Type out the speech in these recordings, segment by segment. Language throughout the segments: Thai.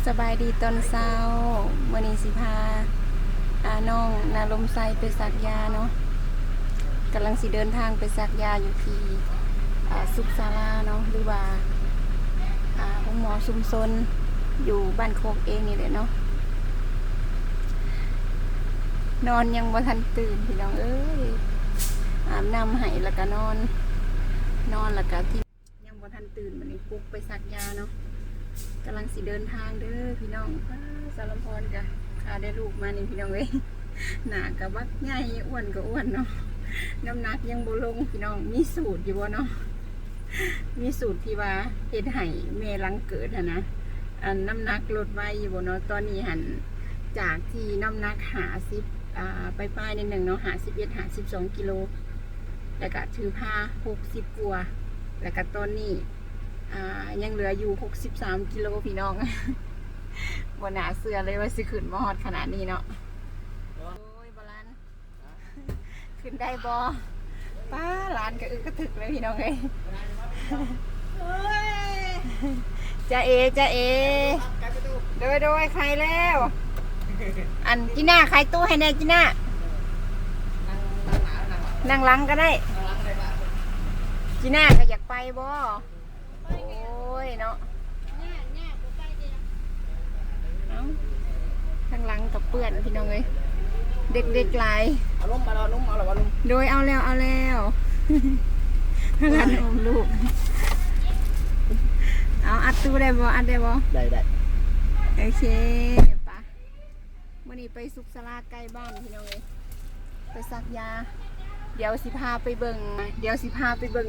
สบายดีตอนเช้ามื้อนี้สิพาน้องนาลมไซไปสักยาเนาะกำลังสิเดินทางไปสักยาอยู่ที่สุขศาลาเนาะหรือว่าห้องหมอชุมชนอยู่บ้านโคกเองนี่แหละเนาะนอนยังบ่ทันตื่นพี่น้องเอ้ยอาบน้ำให้แล้วก็นอนแล้วก็ที่ยังบ่ทันตื่นมื้อนี้ปลุกไปสักยาเนาะกำลังสิเดินทางเด้อพี่น้องสารพรกะขาได้ลูกมานี่พี่น้องเอ้ยหนากะบักใหญ่อ้วนก็อ้วนเนาะน้ำหนักยังบ่ลงพี่น้องมีสูตรอยู่บ่เนาะมีสูตรที่ว่าเฮ็ดให้แม่หลังเกิดนะน้ำหนักลดไว้อยู่บ่เนาะตอนนี้หันจากที่น้ำหนัก50ไปปลายนิดหนึ่งเนาะ51-52กิโลแล้วก็ถือผ้า60กว่าแล้วก็ตอนนี้ยังเหลืออยู่63กิโลพี่น้องบนหนาเสือเลยว่าสิขึ้นมาฮอดขนาดนี้เนาะโอ้ยบาลานขึ้นได้บอป้าร้านก็ก็ถึกเลยพี่น้องเลยจะเอโดยใครแล้วอันจีน่าใครตู้ให้แน่จีน่านั่งหลังก็ได้จีน่าก็อยากไปบอโอ้ยเนาะข้างหลังกับเปื่อนพี่น้องเลยเด็กๆหลายเอาล้มมาล้มเอาหรอวะลุงโดยเอาแล้วข้างหลังอมลูกเอาอัดตู้ได้บ่ได้โอเคปะมื่อนี้ไปสุขศาลาใกล้บ้านพี่น้องเลยไปซักยาเดี๋ยวสิพาไปเบิ่ง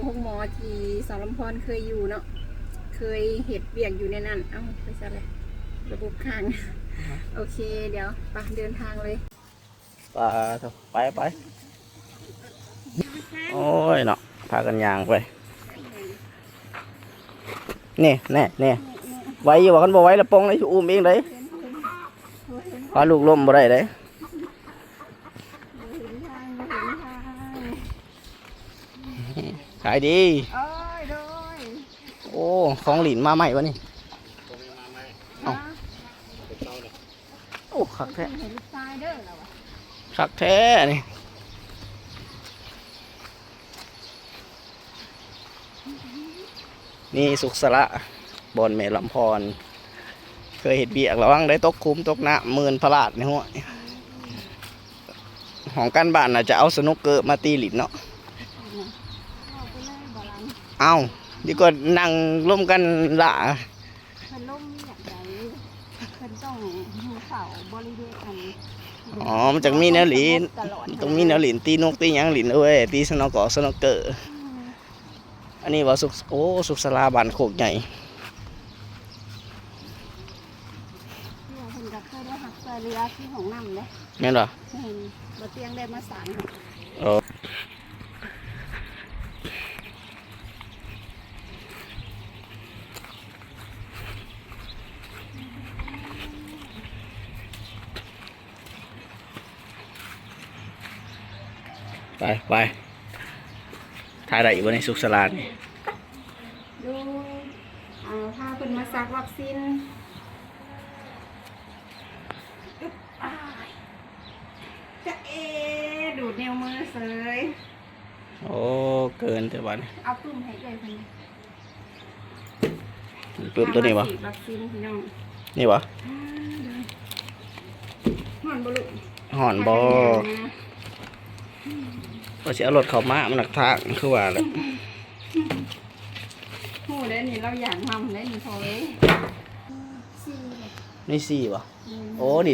ห้องหมอที่สารพรเคยอยู่เนาะเคยเห็ดเบียกอยู่ในนั้นเอ้าไปซะเลยระบบข้างโอเคเดี๋ยวไปเดินทางเลยไปโอ้ยเนาะพากันยางไปนี่ไว้อยู่ว่ากันบ่ไว้ละปองเลยอุ้มเองเลยพาลูกล้มบ่ได้เลยขายดีโอ้ของหลินมาใหม่วะนี่โอ้คักแท้นี่สุขสระบอนแม่ลำพรเคยเห็ดเบียกระวังได้ตกคุ้มตกน้ำ10,000พลาดในหัวของกันบ้านน่ะจะเอาสนุกเกอร์มาตีหลินเนาะเอาดีกว่านั่งร่วมกันละอ๋อมันจะมีแนวหลินต้องมีแนวหลินตีนกตีหยังหลินด้วยตีสนอกสนอกเกอร์อันนี้ว่าสุขศาลาบ้านโคกใหญ่เนี่ยเหรอบ่เตียงได้มาสานไปถ่ายได้อยู่บนในสุขศาลานี่ดูพาเพิ่นมาซักวัคซีนจะดูดแนวมือเสยโอ้เกินแต่วันเอาปุ่มให้เลยเพิ่นปุ่มตัวนี้วะวัคซีนพี่น้องนี่วะห่อนบ่เราจะเอารถเข้ามามันหนักทางคือว่าแล้วโหได้นี่เราอยากทำได้นี่พอเลยนี่สี่วะโอ้ดี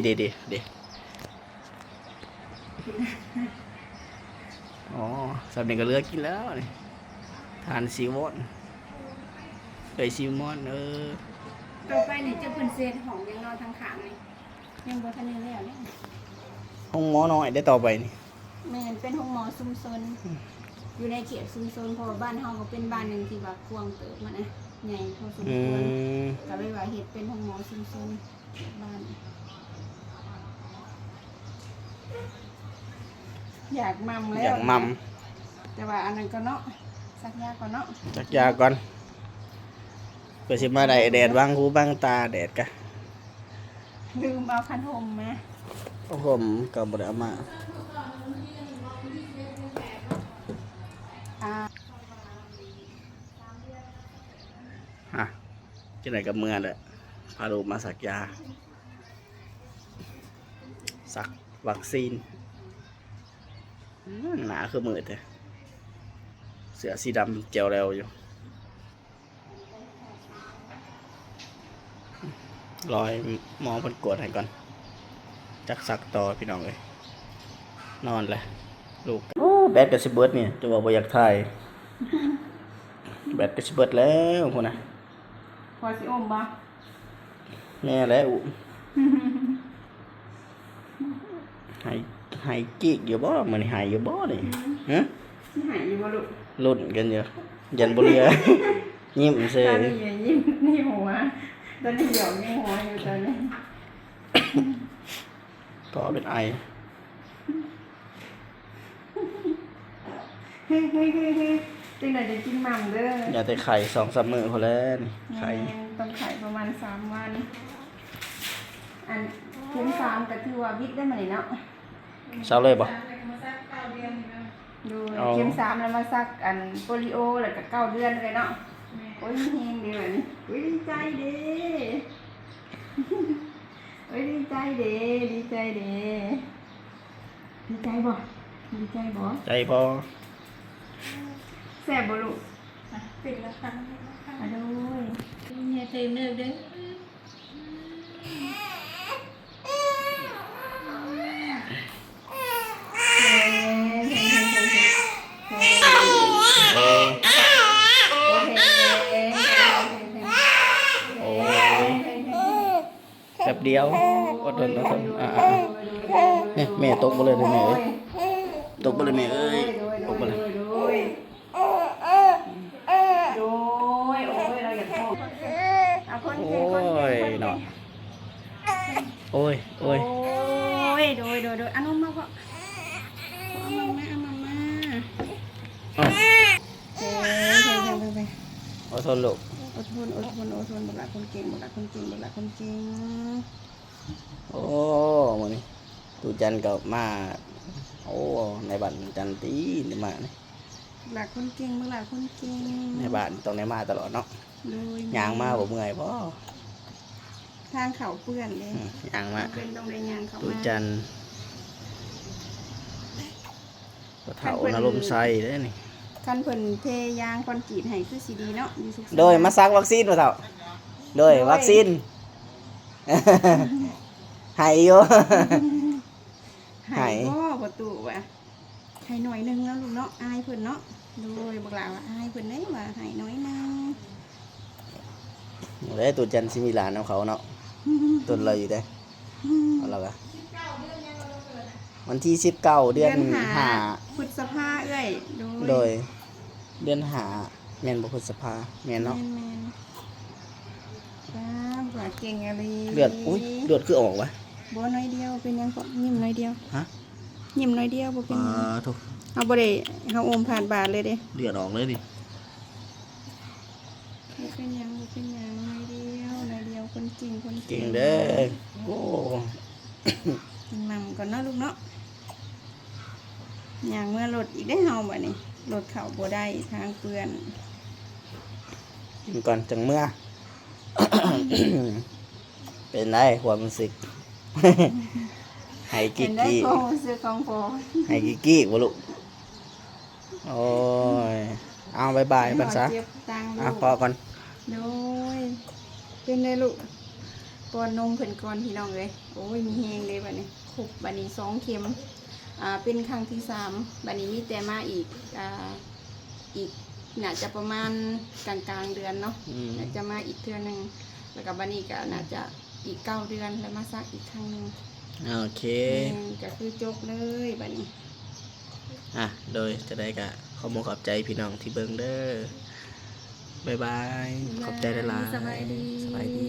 อ๋อสำเร็จก็เลือกกินแล้วนี่ทานซีมอนซีมอนต่อไปนี่จะเป็นเศษของยังนอนทางขางนี่ยังบ่ทันได้แล้วเนี่ยห้องหมอน้อยได้ต่อไปนี่แม่นเป็นห้องหมอชุมชนอยู่ในเขตชุมชนเพราะว่าบ้านเฮาก็เป็นบ้านหนึ่งที่ว่าควงเติบมานะใหญ่พอสมควรก็เลยว่าเฮ็ดเป็นห้องหมอชุมชนบ้านอยากมั่มแล้วแต่ว่าอันนั้นก็เนาะสักยาก่อนเนาะสักยาก่อนเพื่อสิมาได้แดดบ้างหูบ้างตาแดดกะ ลืมเอาคันหมมา ผมกับบไดเอามา อ่า ฮะที่ไหนกับเมื่อเลยพาลูกมาสักยา สักวัคซีนหนาคือมืดเลยเสือสีดำเจียวเร็วอยู่รอยหมองเพิ่นกวดให้ก่อนจักสักต่อพี่น้องเลยนอนเลยลูกโอ้แบตกับสิเบิร์ดเนี่ยจะบอกว่าอยากถ่ายแบตกับสิเบิร์ดแล้วคนน่ะ พอสิอมบ่ แม่แล้วหายกีกอยู่บ่มันหายอยู่บ่นี่ฮะ สิหายอยู่บ่ลูก ลุ้นกันอยู่ยันบ่เรือ ยิ้มเซ่ ตอนนี้อย่ายิ้มนี่หัวตอนนี้เหี่ยวนี่หัวอยู่ตอนนี้ ก็เป็นไอ เฮ้ยจังได๋จะกินหม่ำเด้อ อย่าแต่ไข่2-3 มื้อพอแล้วนี่ไข่ แม่นต้องไข่ประมาณ3วันอันเข็ม3ก็ถือว่าวิทย์ได้มานี่เนาะ เช้าเลยบ่ ดู เอา เข็ม3แล้วมาซักอันโปลิโอแล้วก็9เดือนเลยเนาะโอ้ยเฮงดีเลยนี่อุ้ยดีใจเด้โอ้ยดีใจเด้ดีใจเด้ดีใจบ่ดีใจบ่ ใจพอ แซ่บบ่ลูก ปิดแล้วค่ะ อะดูย เฮียเต็มเนื้อเด้อ โอ้โอ้แป๊บเดียวอดทนเนี่ยแม่ตกบ่เลยเด้อแม่เอ้ยตกบ่เลยแม่เอ้ยตกบ่เลย เราอยากพอเอาคน โอ้ เก่งคนเก่ง ย คนเก่ง เนาะโอ้ยโอ้ย โดยอันนู้นมาพ่อเอามา เอ้า ไป อดทนลูก อดทนบุคลาคนเก่งบุคลาคนเก่ง โอ้มื้อนี้ตูจันก็มาโอ้ในบ้านจันตีนี่มานี่ บุคลาคนเก่ง ในบ้านต้องได้มาตลอดเนาะ โดย ย่างมาบ่เมื่อยบ่ ทางเขาเปื้อนเลย ย่างมา เป็นต้องได้ยางเขา ตู มา จันบ่เฒ่านรมไส้เด้อนี่ คันเพิ่นเทยางคอนกรีตให้คือสิดีเนาะอยู่สุข โดยมาซักวัคซีนบ่เฒ่าโดยวัคซีน ให้อยู่ ให้บ่ประตูว่ะให้หน่อยนึงแล้วลูกเนาะอายเพิ่นเนาะโดยบักหลาว่าอายเพิ่นได้ว่าให้น้อยนึง เด้ตูจันสิมีหลานนํเขาเนาะต้นเลยอยู่เด้เอาล่ะก็วันที่19เดือน5 พฤษภาเอ้ย โดยเดือน5แม่นบ่พฤษภาแม่นเนาะ แม่นจ้าว่าเก่งอะไร เลือดอุ้ยเลือดคือออกวะ บ่น้อยเดียวเป็นหยังก็ยิ้มน้อยเดียว ฮะ ยิ้มน้อยเดียวบ่เป็นหยัง ทุก เอาบ่ได้เฮาอมผ่านบาทเลยเด้ เลือดออกเลยดิ บ่เป็นหยังน้อยเดียวคนจริงคน เก่งเด้อโอ้ กินมัมก่อนเนาะลูกเนาะย่างเมื่อรถอีกได้เฮาบัดนี้รถเข้าบ่ได้ทางเปื้อน กินก่อนจังเมื่อ เป็นไรความรู้สึก ให้ เห็ กิ๊ น ก ได้ กี้ ของซื้อของพอ ให้กิ๊กกี้บ่ลูกโอ้ยเอาบายบายบัดซะ เจ็บตังค์ อ่ะ ลูก พอก่อน โดยเป็นไงลูกป้อนนมเพิ่นก่อนพี่น้องเลยโอ้ยมีแฮงเลยบัดนี้ครบบัดนี้2เข็มเป็นครั้งที่3บัดนี้มีแต่มาอีกอีกน่าจะประมาณกลางเดือนเนาะ น่าจะมาอีกเทื่อนึงแล้วก็บัดนี้ก็น่าจะอีก9เดือนแล้วมาซักอีกครั้งนึง โอเค ก็คือจบเลยบัดนี้ อ่ะโดยจะได้กะขอขอบใจพี่น้องที่เบิ่งเด้อบ๊ายบายขอบใจหลายๆ สบายดี สบายดี